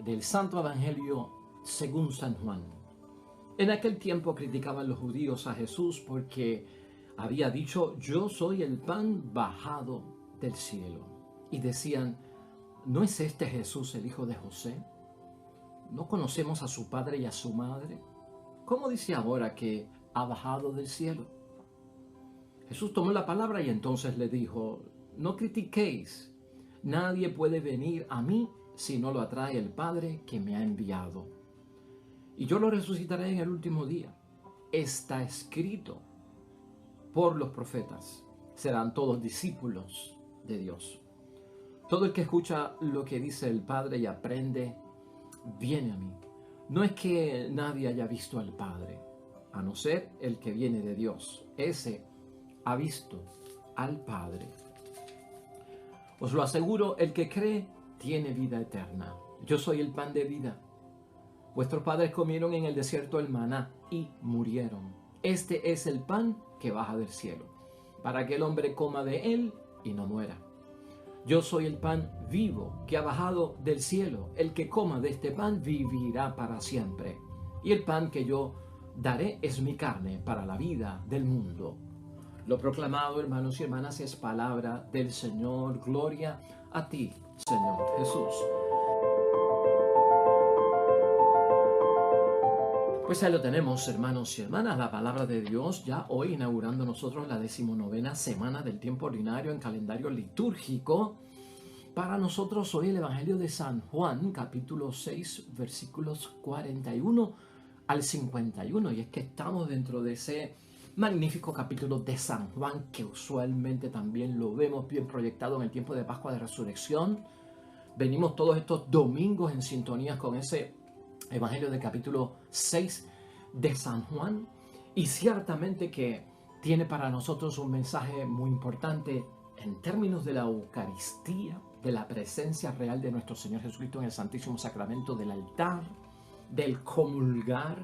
del Santo Evangelio según San Juan. En aquel tiempo criticaban los judíos a Jesús porque había dicho: yo soy el pan bajado del cielo. Y decían: ¿no es este Jesús el hijo de José? ¿No conocemos a su padre y a su madre? ¿Cómo dice ahora que ha bajado del cielo? Jesús tomó la palabra y entonces le dijo: no critiquéis. Nadie puede venir a mí si no lo atrae el Padre que me ha enviado. Y yo lo resucitaré en el último día. Está escrito por los profetas. Serán todos discípulos de Dios. Todo el que escucha lo que dice el Padre y aprende, viene a mí. No es que nadie haya visto al Padre, a no ser el que viene de Dios. Ese ha visto al Padre. Os lo aseguro, el que cree tiene vida eterna. Yo soy el pan de vida. Vuestros padres comieron en el desierto el maná y murieron. Este es el pan que baja del cielo, para que el hombre coma de él y no muera. Yo soy el pan vivo que ha bajado del cielo. El que coma de este pan vivirá para siempre. Y el pan que yo daré es mi carne para la vida del mundo. Lo proclamado, hermanos y hermanas, es palabra del Señor. Gloria a ti, Señor Jesús. Pues ahí lo tenemos, hermanos y hermanas, la palabra de Dios, ya hoy inaugurando nosotros la 19ª semana del tiempo ordinario en calendario litúrgico. Para nosotros hoy el Evangelio de San Juan, capítulo 6, versículos 41 al 51. Y es que estamos dentro de ese magnífico capítulo de San Juan, que usualmente también lo vemos bien proyectado en el tiempo de Pascua de Resurrección. Venimos todos estos domingos en sintonía con ese Evangelio del capítulo 6 de San Juan, y ciertamente que tiene para nosotros un mensaje muy importante en términos de la Eucaristía, de la presencia real de nuestro Señor Jesucristo en el Santísimo Sacramento del altar, del comulgar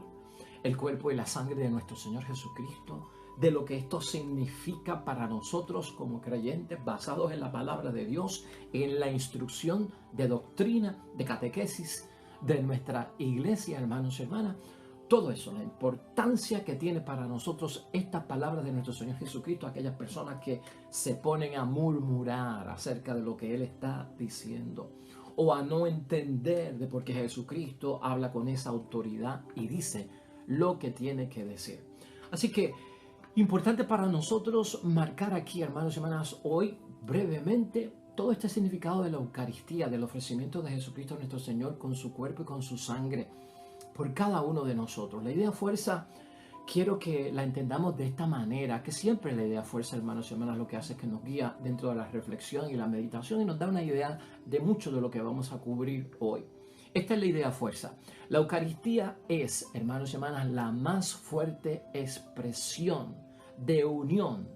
el cuerpo y la sangre de nuestro Señor Jesucristo, de lo que esto significa para nosotros como creyentes basados en la palabra de Dios, en la instrucción de doctrina, de catequesis de nuestra iglesia, hermanos y hermanas. Todo eso, la importancia que tiene para nosotros esta palabra de nuestro Señor Jesucristo, aquellas personas que se ponen a murmurar acerca de lo que Él está diciendo, o a no entender de por qué Jesucristo habla con esa autoridad y dice lo que tiene que decir. Así que, importante para nosotros marcar aquí, hermanos y hermanas, hoy brevemente todo este significado de la Eucaristía, del ofrecimiento de Jesucristo nuestro Señor con su cuerpo y con su sangre por cada uno de nosotros. La idea fuerza, quiero que la entendamos de esta manera, que siempre la idea fuerza, hermanos y hermanas, lo que hace es que nos guía dentro de la reflexión y la meditación y nos da una idea de mucho de lo que vamos a cubrir hoy. Esta es la idea fuerza. La Eucaristía es, hermanos y hermanas, la más fuerte expresión de unión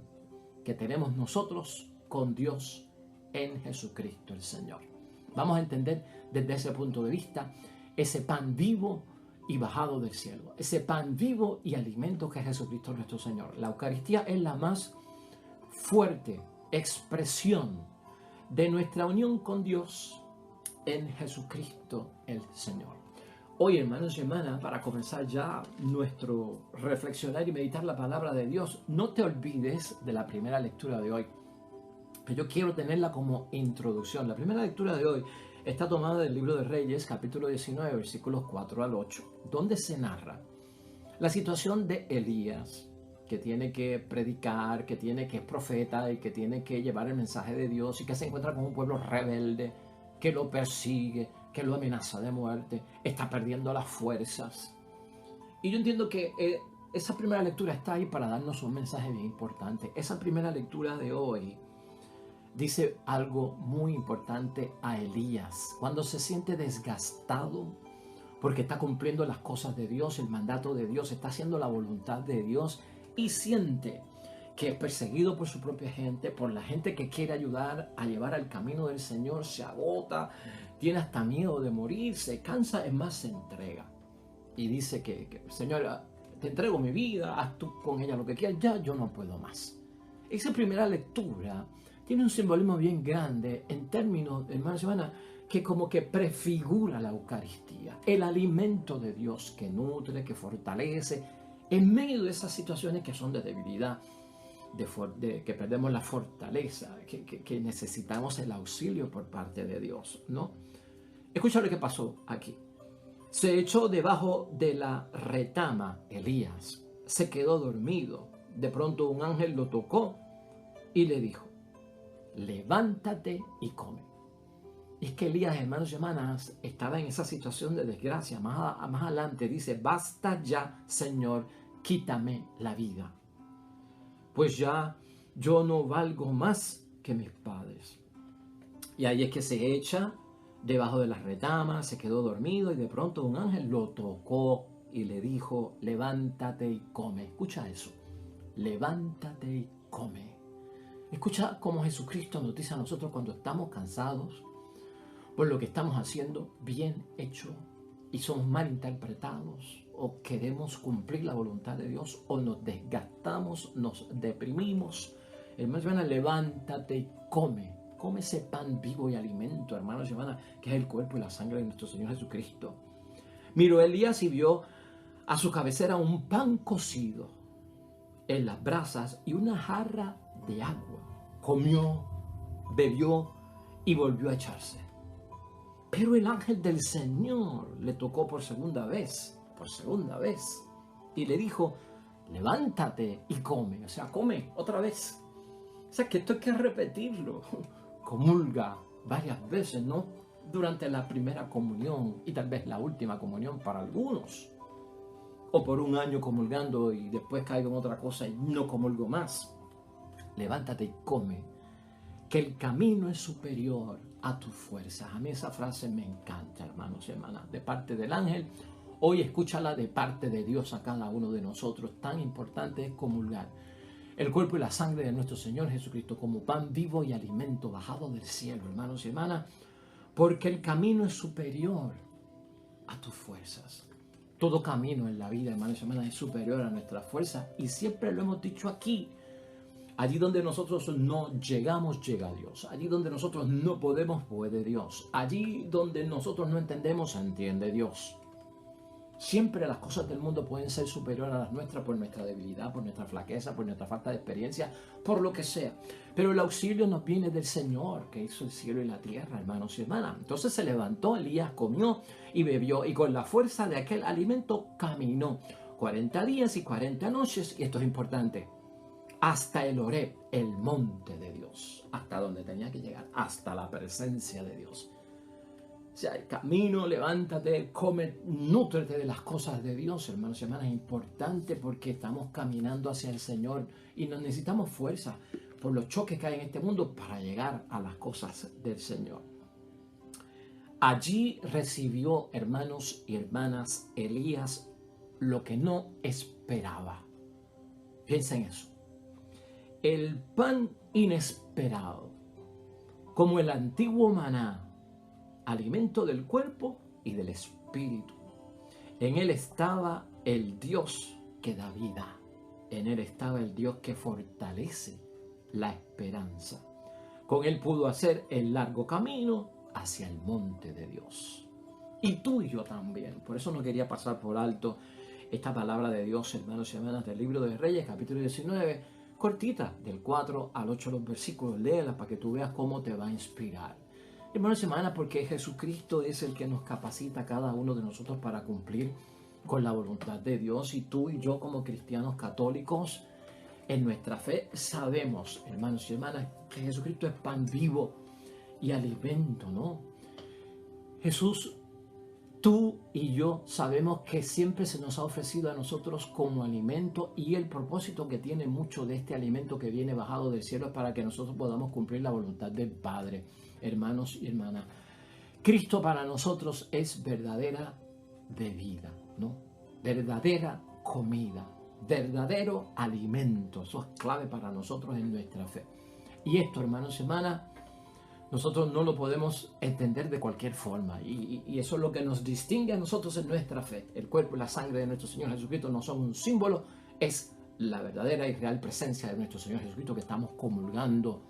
que tenemos nosotros con Dios en Jesucristo el Señor. Vamos a entender desde ese punto de vista ese pan vivo y bajado del cielo, ese pan vivo y alimento que es Jesucristo nuestro Señor. La Eucaristía es la más fuerte expresión de nuestra unión con Dios en Jesucristo el Señor. Hoy, hermanos y hermanas, para comenzar ya nuestro reflexionar y meditar la palabra de Dios, no te olvides de la primera lectura de hoy. Yo quiero tenerla como introducción. La primera lectura de hoy está tomada del libro de Reyes, capítulo 19, versículos 4 al 8, donde se narra la situación de Elías, que tiene que predicar, que es profeta y que tiene que llevar el mensaje de Dios, y que se encuentra con un pueblo rebelde que lo persigue, que lo amenaza de muerte, está perdiendo las fuerzas. Y yo entiendo que esa primera lectura está ahí para darnos un mensaje bien importante. Esa primera lectura de hoy dice algo muy importante a Elías, cuando se siente desgastado porque está cumpliendo las cosas de Dios, el mandato de Dios, está haciendo la voluntad de Dios y siente que es perseguido por su propia gente, por la gente que quiere ayudar a llevar al camino del Señor, se agota, tiene hasta miedo de morir, se cansa, es más, se entrega. Y dice que Señor, te entrego mi vida, haz tú con ella lo que quieras, ya yo no puedo más. Esa primera lectura tiene un simbolismo bien grande en términos, hermanos y hermanas, que como que prefigura la Eucaristía, el alimento de Dios que nutre, que fortalece, en medio de esas situaciones que son de debilidad, que perdemos la fortaleza, que necesitamos el auxilio por parte de Dios, ¿no? Escucha lo que pasó aquí. Se echó debajo de la retama Elías, se quedó dormido. De pronto un ángel lo tocó y le dijo: levántate y come. Y es que Elías, hermanos y hermanas, estaba en esa situación de desgracia. Más adelante dice: basta ya, Señor, quítame la vida, pues ya yo no valgo más que mis padres. Y ahí es que se echa debajo de las retamas, se quedó dormido y de pronto un ángel lo tocó y le dijo: levántate y come. Escucha eso, levántate y come. Escucha cómo Jesucristo nos dice a nosotros cuando estamos cansados por lo que estamos haciendo bien hecho y somos mal interpretados, o queremos cumplir la voluntad de Dios, o nos desgastamos, nos deprimimos. Hermanos, levántate y come. Come ese pan vivo y alimento, hermanos y hermanas, que es el cuerpo y la sangre de nuestro Señor Jesucristo. Miró Elías y vio a su cabecera un pan cocido en las brasas y una jarra de agua. Comió, bebió y volvió a echarse. Pero el ángel del Señor le tocó por segunda vez, y le dijo: levántate y come. O sea, come otra vez. O sea, que esto hay que repetirlo. Comulga varias veces, ¿no? Durante la primera comunión y tal vez la última comunión para algunos. O por un año comulgando y después caigo en otra cosa y no comulgo más. Levántate y come, que el camino es superior a tus fuerzas. A mí esa frase me encanta, hermanos y hermanas, de parte del ángel. Hoy escúchala de parte de Dios a cada uno de nosotros. Tan importante es comulgar el cuerpo y la sangre de nuestro Señor Jesucristo como pan vivo y alimento bajado del cielo, hermanos y hermanas, porque el camino es superior a tus fuerzas. Todo camino en la vida, hermanos y hermanas, es superior a nuestras fuerzas, y siempre lo hemos dicho aquí. Allí donde nosotros no llegamos, llega Dios. Allí donde nosotros no podemos, puede Dios. Allí donde nosotros no entendemos, entiende Dios. Siempre las cosas del mundo pueden ser superiores a las nuestras por nuestra debilidad, por nuestra flaqueza, por nuestra falta de experiencia, por lo que sea. Pero el auxilio nos viene del Señor, que hizo el cielo y la tierra, hermanos y hermanas. Entonces se levantó Elías, comió y bebió, y con la fuerza de aquel alimento caminó 40 días y 40 noches, y esto es importante, hasta el Horeb, el monte de Dios, hasta donde tenía que llegar, hasta la presencia de Dios. O sea, el camino, levántate, come, nútrete de las cosas de Dios, hermanos y hermanas. Es importante porque estamos caminando hacia el Señor y nos necesitamos fuerza por los choques que hay en este mundo para llegar a las cosas del Señor. Allí recibió, hermanos y hermanas, Elías lo que no esperaba. Piensa en eso. El pan inesperado, como el antiguo maná, alimento del cuerpo y del espíritu. En él estaba el Dios que da vida. En él estaba el Dios que fortalece la esperanza. Con él pudo hacer el largo camino hacia el monte de Dios. Y tú y yo también. Por eso no quería pasar por alto esta palabra de Dios, hermanos y hermanas, del libro de Reyes, capítulo 19, cortita, del 4 al 8 los versículos. Léela para que tú veas cómo te va a inspirar. Hermanos y hermanas, porque Jesucristo es el que nos capacita a cada uno de nosotros para cumplir con la voluntad de Dios. Y tú y yo, como cristianos católicos, en nuestra fe sabemos, hermanos y hermanas, que Jesucristo es pan vivo y alimento, ¿no? Jesús, tú y yo sabemos que siempre se nos ha ofrecido a nosotros como alimento, y el propósito que tiene mucho de este alimento que viene bajado del cielo es para que nosotros podamos cumplir la voluntad del Padre. Hermanos y hermanas, Cristo para nosotros es verdadera bebida, ¿no? Verdadera comida, verdadero alimento. Eso es clave para nosotros en nuestra fe. Y esto, hermanos y hermanas, nosotros no lo podemos entender de cualquier forma, y eso es lo que nos distingue a nosotros en nuestra fe. El cuerpo y la sangre de nuestro Señor Jesucristo no son un símbolo, es la verdadera y real presencia de nuestro Señor Jesucristo que estamos comulgando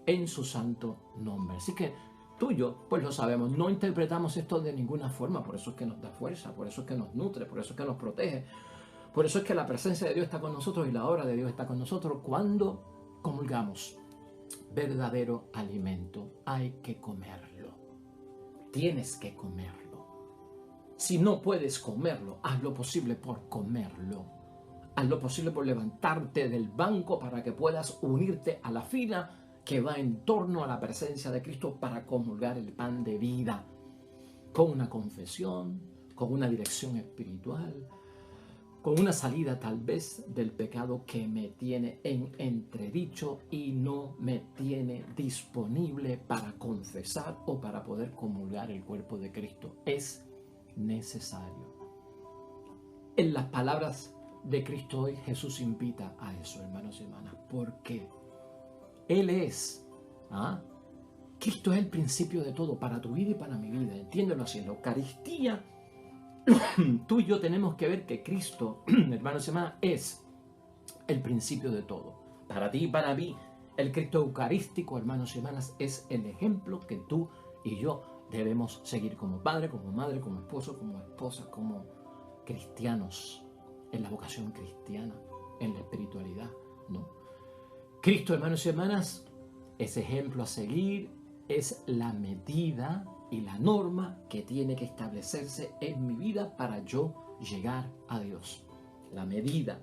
en su santo nombre. Así que tuyo, pues lo sabemos. No interpretamos esto de ninguna forma, por eso es que nos da fuerza, por eso es que nos nutre, por eso es que nos protege, por eso es que la presencia de Dios está con nosotros y la obra de Dios está con nosotros cuando comulgamos. Verdadero alimento, hay que comerlo. Tienes que comerlo. Si no puedes comerlo, haz lo posible por comerlo. Haz lo posible por levantarte del banco para que puedas unirte a la fila que va en torno a la presencia de Cristo para comulgar el pan de vida. Con una confesión, con una dirección espiritual, con una salida tal vez del pecado que me tiene en entredicho y no me tiene disponible para confesar o para poder comulgar el cuerpo de Cristo. Es necesario. En las palabras de Cristo hoy, Jesús invita a eso, hermanos y hermanas. ¿Por qué? Él es, Cristo es el principio de todo, para tu vida y para mi vida. Entiéndelo así, en la Eucaristía, tú y yo tenemos que ver que Cristo, hermanos y hermanas, es el principio de todo. Para ti y para mí, el Cristo eucarístico, hermanos y hermanas, es el ejemplo que tú y yo debemos seguir como padre, como madre, como esposo, como esposa, como cristianos, en la vocación cristiana, en la espiritualidad, ¿no? Cristo, hermanos y hermanas, es ejemplo a seguir, es la medida y la norma que tiene que establecerse en mi vida para yo llegar a Dios. La medida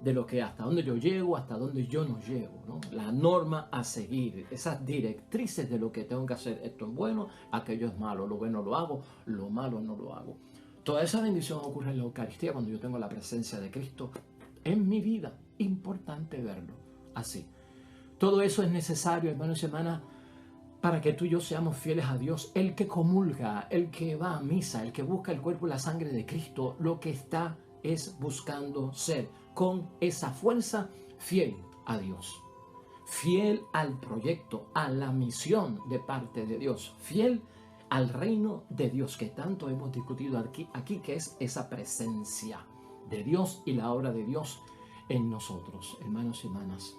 de lo que hasta dónde yo llego, hasta dónde yo no llego, ¿no? La norma a seguir, esas directrices de lo que tengo que hacer. Esto es bueno, aquello es malo, lo bueno lo hago, lo malo no lo hago. Toda esa bendición ocurre en la Eucaristía cuando yo tengo la presencia de Cristo en mi vida. Importante verlo así. Todo eso es necesario, hermanos y hermanas, para que tú y yo seamos fieles a Dios. El que comulga, el que va a misa, el que busca el cuerpo y la sangre de Cristo, lo que está es buscando ser con esa fuerza fiel a Dios, fiel al proyecto, a la misión de parte de Dios, fiel al reino de Dios que tanto hemos discutido aquí, que es esa presencia de Dios y la obra de Dios en nosotros, hermanos y hermanas.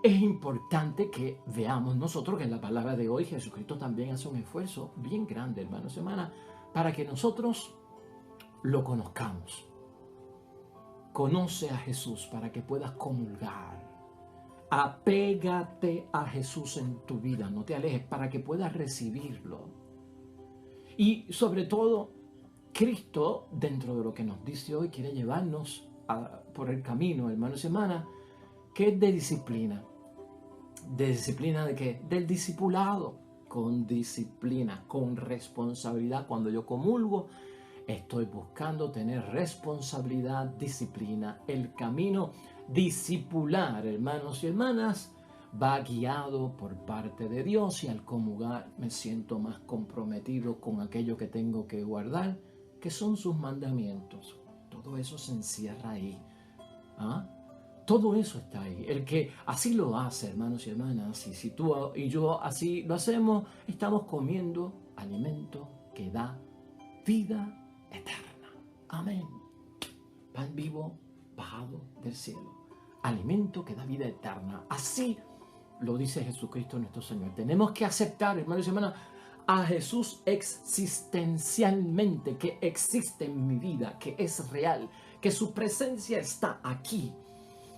Es importante que veamos nosotros que en la palabra de hoy Jesucristo también hace un esfuerzo bien grande, hermanos y hermanas, para que nosotros lo conozcamos. Conoce a Jesús para que puedas comulgar. Apégate a Jesús en tu vida, no te alejes, para que puedas recibirlo. Y sobre todo, Cristo, dentro de lo que nos dice hoy, quiere llevarnos por el camino, hermanos y hermanas, que es de disciplina. ¿De disciplina de qué? Del discipulado. Con disciplina, con responsabilidad. Cuando yo comulgo, estoy buscando tener responsabilidad, disciplina. El camino discipular, hermanos y hermanas, va guiado por parte de Dios, y al comulgar me siento más comprometido con aquello que tengo que guardar, que son sus mandamientos. Todo eso se encierra ahí. Todo eso está ahí. El que así lo hace, hermanos y hermanas, y si tú y yo así lo hacemos, estamos comiendo alimento que da vida eterna. Amén. Pan vivo bajado del cielo. Alimento que da vida eterna. Así lo dice Jesucristo nuestro Señor. Tenemos que aceptar, hermanos y hermanas, a Jesús existencialmente, que existe en mi vida, que es real, que su presencia está aquí,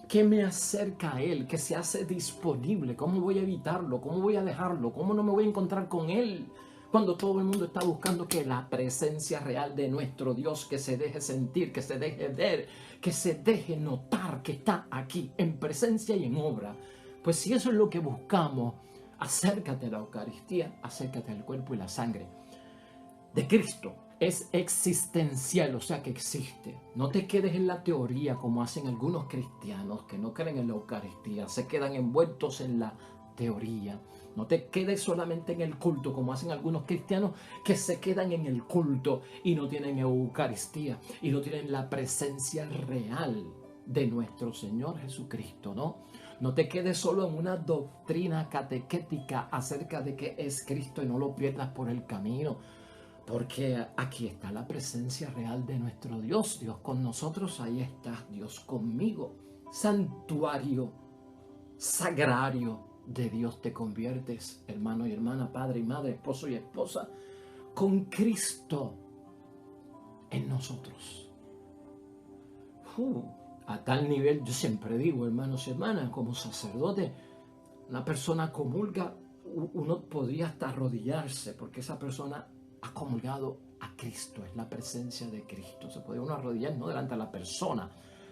que me acerca a Él, que se hace disponible. ¿Cómo voy a evitarlo? ¿Cómo voy a dejarlo? ¿Cómo no me voy a encontrar con Él? Cuando todo el mundo está buscando que la presencia real de nuestro Dios, que se deje sentir, que se deje ver, que se deje notar que está aquí, en presencia y en obra. Pues si eso es lo que buscamos, acércate a la Eucaristía, acércate al cuerpo y la sangre de Cristo. Es existencial, o sea que existe. No te quedes en la teoría como hacen algunos cristianos que no creen en la Eucaristía, se quedan envueltos en la teoría. No te quedes solamente en el culto como hacen algunos cristianos que se quedan en el culto y no tienen Eucaristía y no tienen la presencia real de nuestro Señor Jesucristo, ¿no? No te quedes solo en una doctrina catequética acerca de qué es Cristo y no lo pierdas por el camino. Porque aquí está la presencia real de nuestro Dios. Dios con nosotros, ahí está Dios conmigo. Santuario, sagrario de Dios te conviertes, hermano y hermana, padre y madre, esposo y esposa, con Cristo en nosotros. A tal nivel, yo siempre digo, hermanos y hermanas, como sacerdote, una persona comulga, uno podría hasta arrodillarse, porque esa persona ha comulgado a Cristo, es la presencia de Cristo. Se puede uno arrodillar no delante de la persona,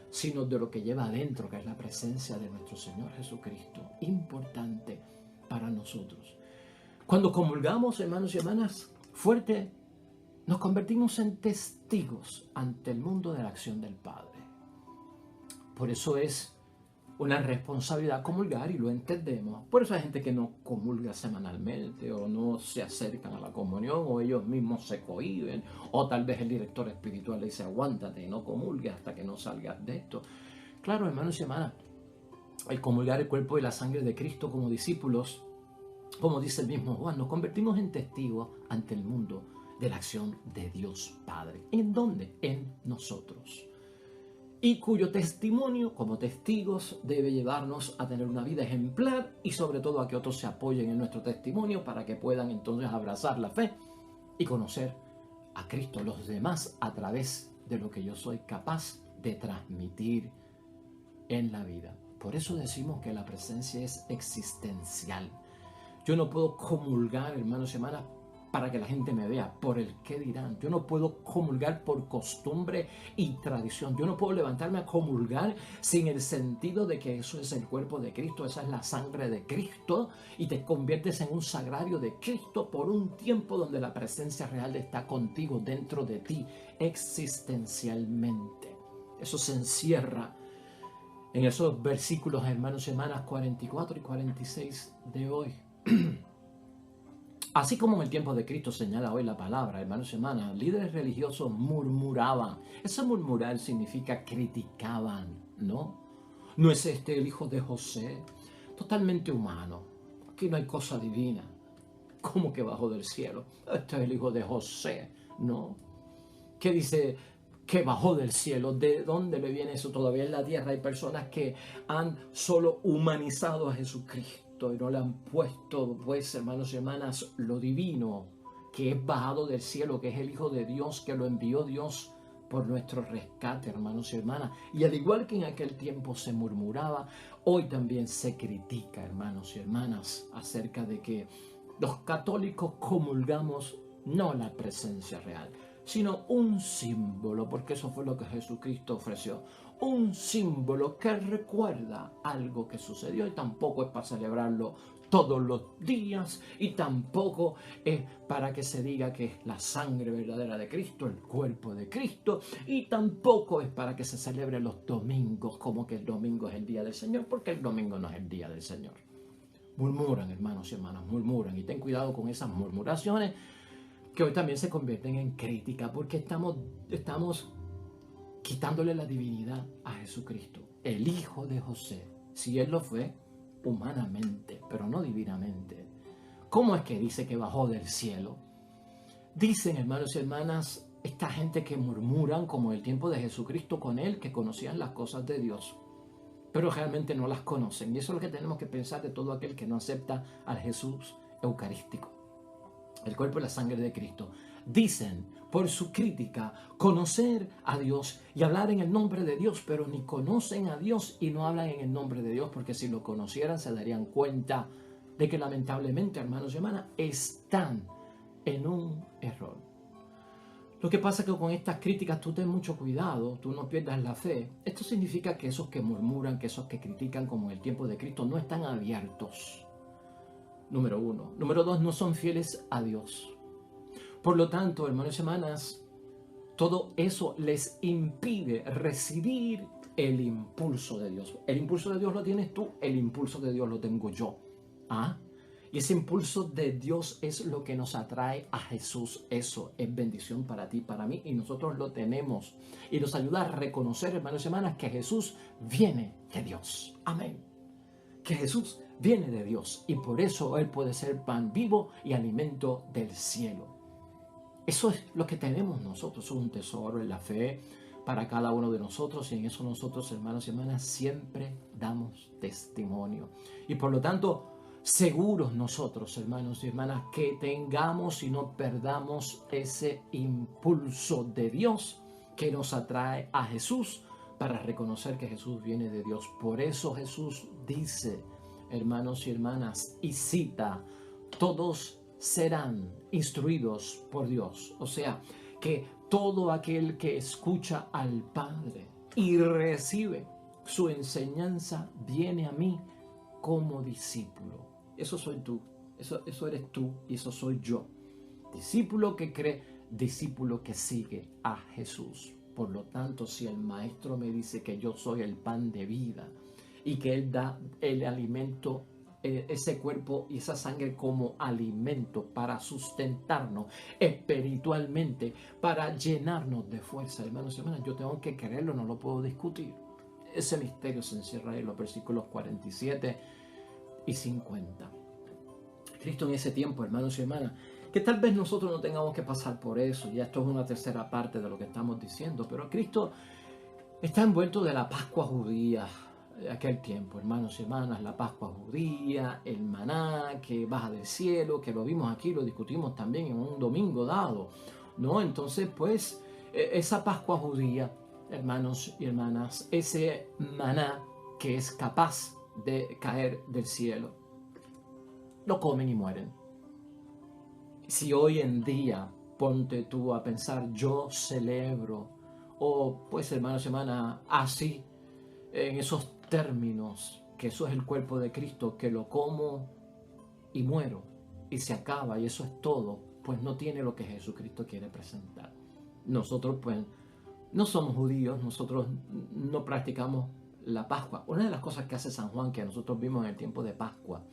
sino de lo que lleva adentro, que es la presencia de nuestro Señor Jesucristo. Importante para nosotros. Cuando comulgamos, hermanos y hermanas, fuerte, nos convertimos en testigos ante el mundo de la acción del Padre. Por eso es una responsabilidad comulgar y lo entendemos. Por eso hay gente que no comulga semanalmente o no se acercan a la comunión o ellos mismos se cohíben o tal vez el director espiritual le dice aguántate y no comulgues hasta que no salgas de esto. Claro, hermanos y hermanas, al comulgar el cuerpo y la sangre de Cristo como discípulos, como dice el mismo Juan, nos convertimos en testigos ante el mundo de la acción de Dios Padre. ¿En dónde? En nosotros. Y cuyo testimonio como testigos debe llevarnos a tener una vida ejemplar y sobre todo a que otros se apoyen en nuestro testimonio para que puedan entonces abrazar la fe y conocer a Cristo, los demás, a través de lo que yo soy capaz de transmitir en la vida. Por eso decimos que la presencia es existencial. Yo no puedo comulgar, hermanos y hermanas, para que la gente me vea, por el qué dirán. Yo no puedo comulgar por costumbre y tradición. Yo no puedo levantarme a comulgar sin el sentido de que eso es el cuerpo de Cristo, esa es la sangre de Cristo y te conviertes en un sagrario de Cristo por un tiempo donde la presencia real está contigo, dentro de ti, existencialmente. Eso se encierra en esos versículos, hermanos y hermanas, 44 y 46 de hoy. Así como en el tiempo de Cristo señala hoy la palabra, hermanos y hermanas, líderes religiosos murmuraban. Ese murmurar significa criticaban, ¿no? ¿No es este el hijo de José? Totalmente humano. Aquí no hay cosa divina. ¿Cómo que bajó del cielo? Este es el hijo de José, ¿no? ¿Qué dice que bajó del cielo? ¿De dónde le viene eso? Todavía en la tierra hay personas que han solo humanizado a Jesucristo y no le han puesto, pues, hermanos y hermanas, lo divino, que es bajado del cielo, que es el Hijo de Dios, que lo envió Dios por nuestro rescate, hermanos y hermanas. Y al igual que en aquel tiempo se murmuraba, hoy también se critica, hermanos y hermanas, acerca de que los católicos comulgamos no la presencia real, sino un símbolo, porque eso fue lo que Jesucristo ofreció. Un símbolo que recuerda algo que sucedió y tampoco es para celebrarlo todos los días y tampoco es para que se diga que es la sangre verdadera de Cristo, el cuerpo de Cristo, y tampoco es para que se celebre los domingos como que el domingo es el día del Señor, porque el domingo no es el día del Señor. Murmuran, hermanos y hermanas, murmuran, y ten cuidado con esas murmuraciones que hoy también se convierten en crítica porque estamos quitándole la divinidad a Jesucristo, el hijo de José. Si él lo fue humanamente, pero no divinamente. ¿Cómo es que dice que bajó del cielo? Dicen, hermanos y hermanas, esta gente que murmuran como el tiempo de Jesucristo con él, que conocían las cosas de Dios, pero realmente no las conocen. Y eso es lo que tenemos que pensar de todo aquel que no acepta al Jesús eucarístico, el cuerpo y la sangre de Cristo. Dicen, por su crítica, conocer a Dios y hablar en el nombre de Dios, pero ni conocen a Dios y no hablan en el nombre de Dios, porque si lo conocieran se darían cuenta de que lamentablemente, hermanos y hermanas, están en un error. Lo que pasa es que con estas críticas tú ten mucho cuidado, tú no pierdas la fe. Esto significa que esos que murmuran, que esos que critican como en el tiempo de Cristo, no están abiertos. Número uno. Número dos, no son fieles a Dios. Por lo tanto, hermanos y hermanas, todo eso les impide recibir el impulso de Dios. El impulso de Dios lo tienes tú, el impulso de Dios lo tengo yo. ¿Ah? Y ese impulso de Dios es lo que nos atrae a Jesús. Eso es bendición para ti, para mí, y nosotros lo tenemos. Y nos ayuda a reconocer, hermanos y hermanas, que Jesús viene de Dios. Amén. Que Jesús viene de Dios y por eso Él puede ser pan vivo y alimento del cielo. Eso es lo que tenemos nosotros, un tesoro en la fe para cada uno de nosotros, y en eso nosotros, hermanos y hermanas, siempre damos testimonio. Y por lo tanto, seguros nosotros, hermanos y hermanas, que tengamos y no perdamos ese impulso de Dios que nos atrae a Jesús para reconocer que Jesús viene de Dios. Por eso Jesús dice, hermanos y hermanas, y cita, todos serán instruidos por Dios. O sea, que todo aquel que escucha al Padre y recibe su enseñanza viene a mí como discípulo. Eso soy tú, eso eres tú y eso soy yo. Discípulo que cree, discípulo que sigue a Jesús. Por lo tanto, si el Maestro me dice que yo soy el pan de vida y que Él da el alimento, ese cuerpo y esa sangre como alimento para sustentarnos espiritualmente, para llenarnos de fuerza, hermanos y hermanas, yo tengo que creerlo, no lo puedo discutir. Ese misterio se encierra en los versículos 47 y 50. Cristo en ese tiempo, hermanos y hermanas, que tal vez nosotros no tengamos que pasar por eso, ya esto es una tercera parte de lo que estamos diciendo, pero Cristo está envuelto de la Pascua judía de aquel tiempo, hermanos y hermanas, la Pascua judía, el maná que baja del cielo, que lo vimos aquí, lo discutimos también en un domingo dado, ¿no? Entonces, pues, esa Pascua judía, hermanos y hermanas, ese maná que es capaz de caer del cielo, lo comen y mueren. Si hoy en día, ponte tú a pensar, yo celebro, o pues hermanos y hermanas, así, en esos términos, que eso es el cuerpo de Cristo, que lo como y muero, y se acaba, y eso es todo, pues no tiene lo que Jesucristo quiere presentar. Nosotros pues no somos judíos, nosotros no practicamos la Pascua. Una de las cosas que hace San Juan, que nosotros vimos en el tiempo de Pascua,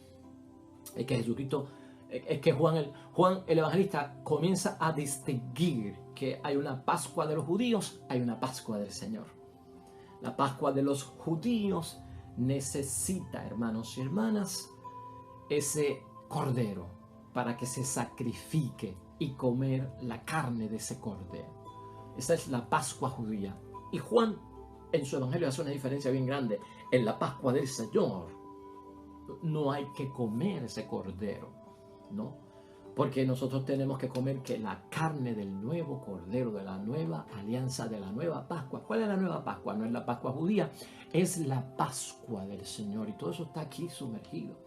es que Jesucristo, es que Juan el evangelista comienza a distinguir que hay una Pascua de los judíos, hay una Pascua del Señor. La Pascua de los judíos necesita, hermanos y hermanas, ese cordero para que se sacrifique y comer la carne de ese cordero. Esa es la Pascua judía. Y Juan en su evangelio hace una diferencia bien grande. En la Pascua del Señor no hay que comer ese cordero, ¿no? Porque nosotros tenemos que comer que la carne del nuevo cordero, de la nueva alianza, de la nueva Pascua. ¿Cuál es la nueva Pascua? No es la Pascua judía, es la Pascua del Señor. Y todo eso está aquí sumergido.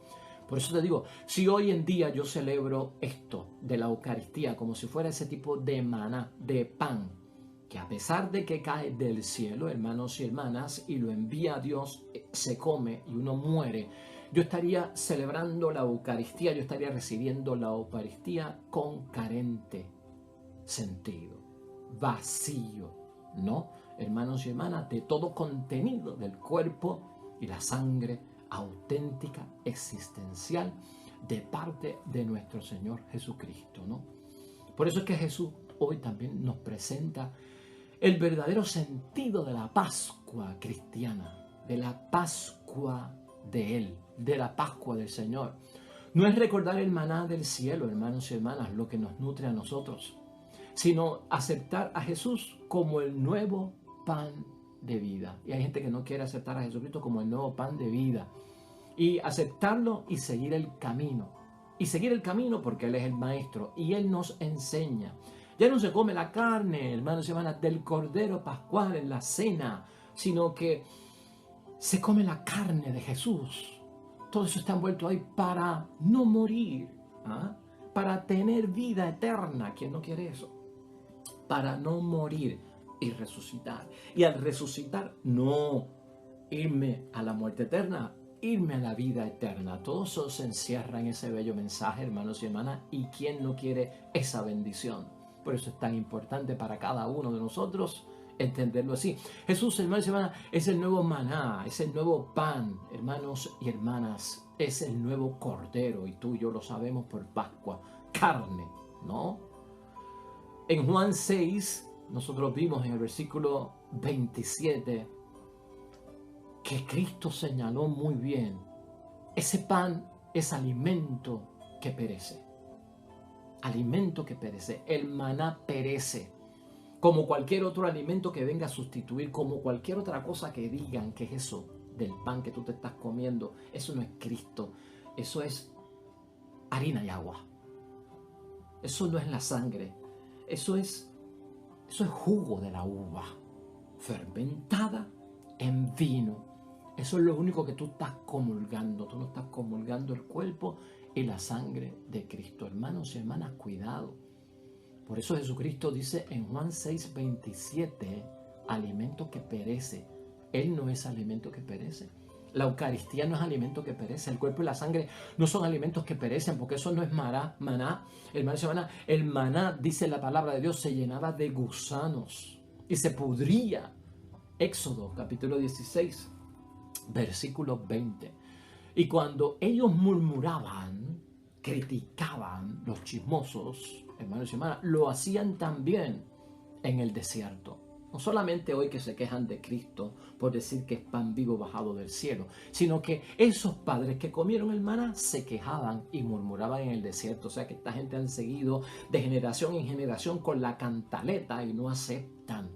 Por eso te digo, si hoy en día yo celebro esto de la Eucaristía como si fuera ese tipo de maná, de pan, que a pesar de que cae del cielo, hermanos y hermanas, y lo envía a Dios, se come y uno muere, yo estaría celebrando la Eucaristía, yo estaría recibiendo la Eucaristía con carente sentido, vacío, ¿no? Hermanos y hermanas, de todo contenido del cuerpo y la sangre auténtica, existencial, de parte de nuestro Señor Jesucristo, ¿no? Por eso es que Jesús hoy también nos presenta el verdadero sentido de la Pascua cristiana, de la Pascua de Él, de la Pascua del Señor. No es recordar el maná del cielo, hermanos y hermanas, lo que nos nutre a nosotros, sino aceptar a Jesús como el nuevo pan de vida. Y hay gente que no quiere aceptar a Jesucristo como el nuevo pan de vida. Y aceptarlo y seguir el camino. Y seguir el camino porque Él es el Maestro y Él nos enseña. Ya no se come la carne, hermanos y hermanas, del Cordero Pascual en la cena, sino que se come la carne de Jesús. Todo eso está envuelto ahí para no morir, ¿ah? Para tener vida eterna. ¿Quién no quiere eso? Para no morir y resucitar. Y al resucitar, no irme a la muerte eterna, irme a la vida eterna. Todo eso se encierra en ese bello mensaje, hermanos y hermanas. ¿Y quién no quiere esa bendición? Por eso es tan importante para cada uno de nosotros entenderlo así. Jesús, hermanos y hermanas, es el nuevo maná, es el nuevo pan, hermanos y hermanas, es el nuevo cordero, y tú y yo lo sabemos por Pascua, carne, ¿no? En Juan 6, nosotros vimos en el versículo 27 que Cristo señaló muy bien, ese pan es alimento que perece. Alimento que perece, el maná perece, como cualquier otro alimento que venga a sustituir, como cualquier otra cosa que digan que es eso del pan que tú te estás comiendo, eso no es Cristo, eso es harina y agua. Eso no es la sangre. Eso es jugo de la uva, fermentada en vino. Eso es lo único que tú estás comulgando. Tú no estás comulgando el cuerpo y la sangre de Cristo. Hermanos y hermanas, cuidado. Por eso Jesucristo dice en Juan 6:27, alimento que perece. Él no es alimento que perece. La Eucaristía no es alimento que perece. El cuerpo y la sangre no son alimentos que perecen, porque eso no es maná. Hermanos y hermanas, el maná, dice la palabra de Dios, se llenaba de gusanos y se pudría. Éxodo capítulo 16, versículo 20. Y cuando ellos murmuraban, criticaban, los chismosos, hermanos y hermanas, lo hacían también en el desierto. No solamente hoy que se quejan de Cristo por decir que es pan vivo bajado del cielo, sino que esos padres que comieron el maná se quejaban y murmuraban en el desierto. O sea que esta gente han seguido de generación en generación con la cantaleta y no aceptan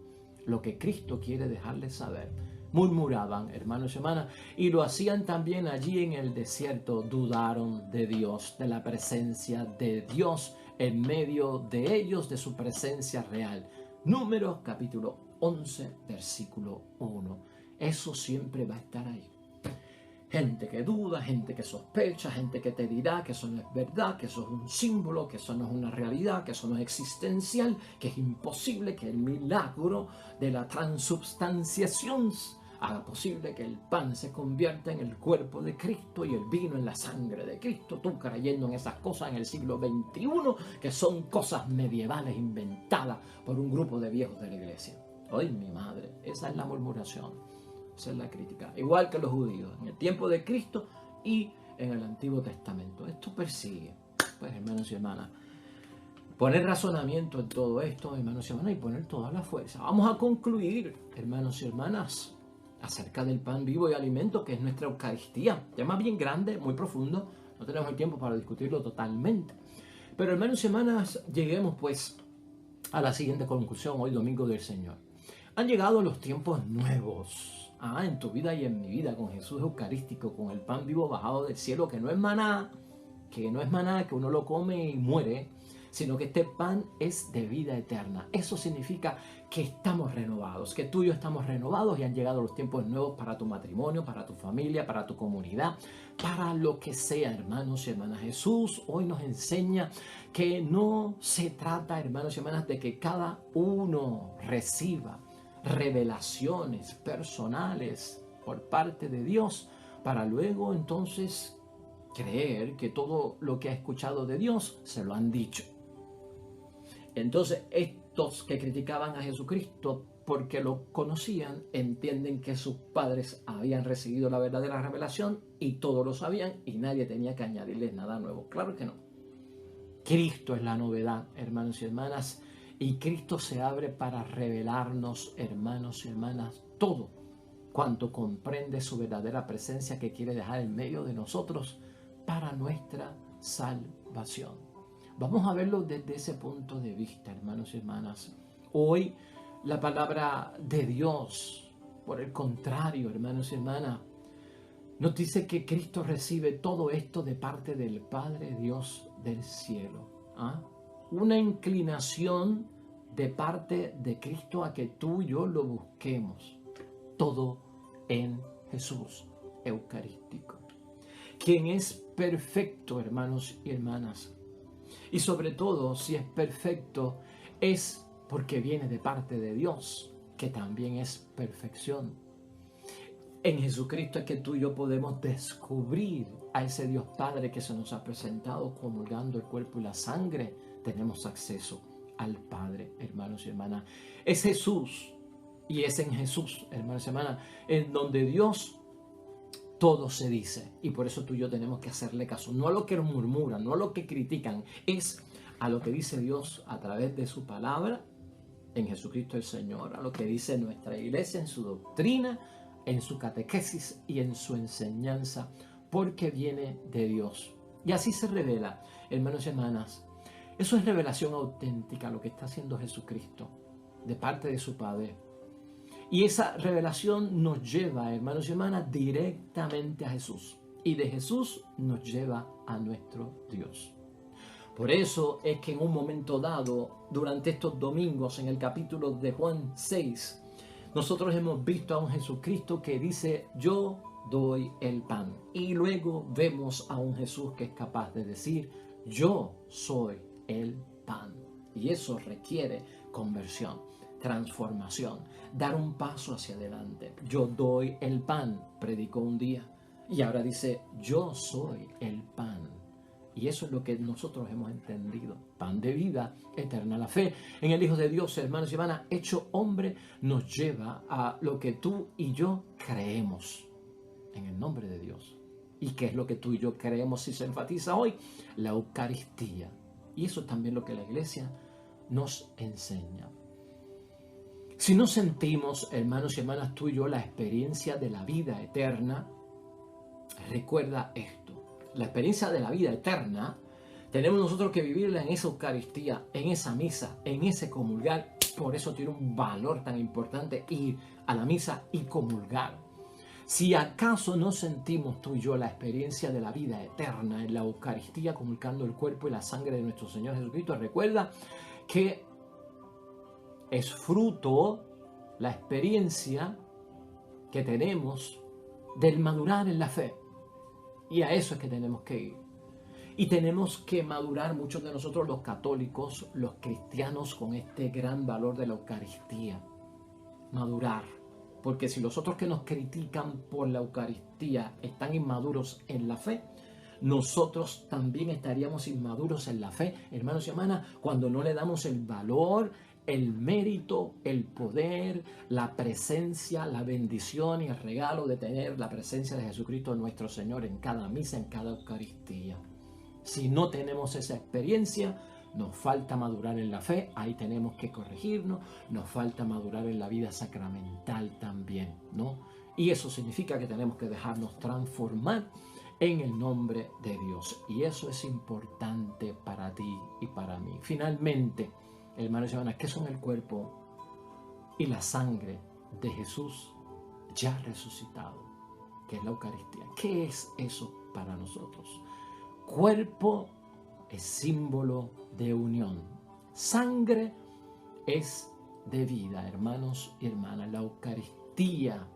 lo que Cristo quiere dejarles saber. Murmuraban, hermanos y hermanas, y lo hacían también allí en el desierto. Dudaron de Dios, de la presencia de Dios en medio de ellos, de su presencia real. Números capítulo 11, versículo 1. Eso siempre va a estar ahí. Gente que duda, gente que sospecha, gente que te dirá que eso no es verdad, que eso es un símbolo, que eso no es una realidad, que eso no es existencial, que es imposible, que el milagro de la transubstanciación haga posible que el pan se convierta en el cuerpo de Cristo y el vino en la sangre de Cristo. Tú creyendo en esas cosas en el siglo XXI, que son cosas medievales inventadas por un grupo de viejos de la iglesia. ¡Ay, mi madre! Esa es la murmuración, esa es la crítica. Igual que los judíos, en el tiempo de Cristo y en el Antiguo Testamento. Esto persigue, pues, hermanos y hermanas, poner razonamiento en todo esto, hermanos y hermanas, y poner toda la fuerza. Vamos a concluir, hermanos y hermanas, acerca del pan vivo y alimento que es nuestra Eucaristía. Tema bien grande, muy profundo, no tenemos el tiempo para discutirlo totalmente. Pero hermanos y hermanas, lleguemos pues a la siguiente conclusión hoy domingo del Señor. Han llegado los tiempos nuevos en tu vida y en mi vida con Jesús Eucarístico, con el pan vivo bajado del cielo, que no es maná, que uno lo come y muere, sino que este pan es de vida eterna. Eso significa que estamos renovados, que tú y yo estamos renovados y han llegado los tiempos nuevos para tu matrimonio, para tu familia, para tu comunidad, para lo que sea, hermanos y hermanas. Jesús hoy nos enseña que no se trata, hermanos y hermanas, de que cada uno reciba revelaciones personales por parte de Dios para luego entonces creer que todo lo que ha escuchado de Dios se lo han dicho. Entonces estos que criticaban a Jesucristo porque lo conocían, entienden que sus padres habían recibido la verdadera revelación y todos lo sabían y nadie tenía que añadirles nada nuevo. Claro que no. Cristo es la novedad, hermanos y hermanas, y Cristo se abre para revelarnos, hermanos y hermanas, todo cuanto comprende su verdadera presencia que quiere dejar en medio de nosotros para nuestra salvación. Vamos a verlo desde ese punto de vista, hermanos y hermanas. Hoy la palabra de Dios, por el contrario, hermanos y hermanas, nos dice que Cristo recibe todo esto de parte del Padre Dios del cielo. Una inclinación de parte de Cristo a que tú y yo lo busquemos. Todo en Jesús Eucarístico, quien es perfecto, hermanos y hermanas. Y sobre todo, si es perfecto, es porque viene de parte de Dios, que también es perfección. En Jesucristo es que tú y yo podemos descubrir a ese Dios Padre que se nos ha presentado comulgando el cuerpo y la sangre. Tenemos acceso al Padre, hermanos y hermanas. Es Jesús y es en Jesús, hermanos y hermanas, en donde Dios todo se dice. Y por eso tú y yo tenemos que hacerle caso. No a lo que murmuran, no a lo que critican, es a lo que dice Dios a través de su palabra en Jesucristo el Señor, a lo que dice nuestra iglesia en su doctrina, en su catequesis y en su enseñanza, porque viene de Dios. Y así se revela, hermanos y hermanas. Eso es revelación auténtica, lo que está haciendo Jesucristo de parte de su Padre. Y esa revelación nos lleva, hermanos y hermanas, directamente a Jesús. y de Jesús nos lleva a nuestro Dios. Por eso es que en un momento dado, durante estos domingos, en el capítulo de Juan 6, nosotros hemos visto a un Jesucristo que dice, yo doy el pan. Y luego vemos a un Jesús que es capaz de decir, yo soy el pan. Y eso requiere conversión, transformación, dar un paso hacia adelante. Yo doy el pan, predicó un día. Y ahora dice, yo soy el pan. Y eso es lo que nosotros hemos entendido. Pan de vida eterna. La fe en el Hijo de Dios, hermanos y hermanas, hecho hombre, nos lleva a lo que tú y yo creemos en el nombre de Dios. ¿Y qué es lo que tú y yo creemos si se enfatiza hoy? La Eucaristía. Y eso es también lo que la Iglesia nos enseña. Si no sentimos, hermanos y hermanas, tú y yo la experiencia de la vida eterna, recuerda esto. La experiencia de la vida eterna, tenemos nosotros que vivirla en esa Eucaristía, en esa misa, en ese comulgar. Por eso tiene un valor tan importante ir a la misa y comulgar. Si acaso no sentimos tú y yo la experiencia de la vida eterna en la Eucaristía, comulgando el cuerpo y la sangre de nuestro Señor Jesucristo, recuerda que es fruto la experiencia que tenemos del madurar en la fe. Y a eso es que tenemos que ir. Y tenemos que madurar muchos de nosotros los católicos, los cristianos, con este gran valor de la Eucaristía. Madurar. Porque si los otros que nos critican por la Eucaristía están inmaduros en la fe, nosotros también estaríamos inmaduros en la fe, hermanos y hermanas, cuando no le damos el valor, el mérito, el poder, la presencia, la bendición y el regalo de tener la presencia de Jesucristo nuestro Señor en cada misa, en cada Eucaristía. Si no tenemos esa experiencia, nos falta madurar en la fe, ahí tenemos que corregirnos, nos falta madurar en la vida sacramental también, ¿no? Y eso significa que tenemos que dejarnos transformar en el nombre de Dios. Y eso es importante para ti y para mí. Finalmente, hermanos y hermanas, ¿qué son el cuerpo y la sangre de Jesús ya resucitado? Que es la Eucaristía. ¿Qué es eso para nosotros? Cuerpo es símbolo de unión. Sangre es de vida, hermanos y hermanas. La Eucaristía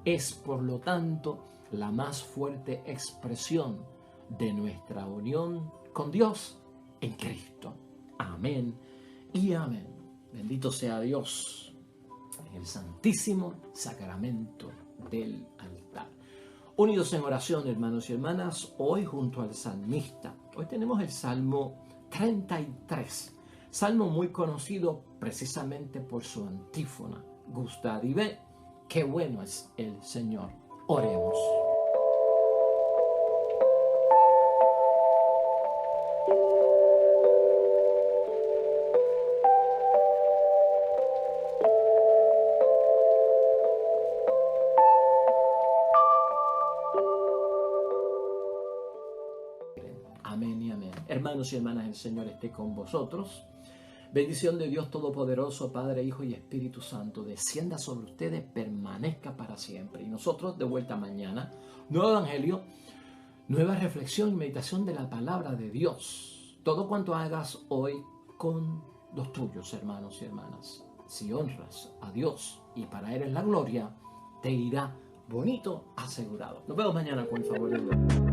es, por lo tanto, la más fuerte expresión de nuestra unión con Dios en Cristo. Amén y amén. Bendito sea Dios en el santísimo sacramento del altar. Unidos en oración, hermanos y hermanas, hoy junto al salmista. Hoy tenemos el Salmo 33, salmo muy conocido precisamente por su antífona. Gustad y ved, qué bueno es el Señor. Oremos. Amén y amén. Hermanos y hermanas, el Señor esté con vosotros. Bendición de Dios Todopoderoso, Padre, Hijo y Espíritu Santo, descienda sobre ustedes, permanezca para siempre. Y nosotros de vuelta mañana, nuevo evangelio, nueva reflexión y meditación de la palabra de Dios. Todo cuanto hagas hoy con los tuyos, hermanos y hermanas. Si honras a Dios y para Él es la gloria, te irá bonito asegurado. Nos vemos mañana con el favor de Dios.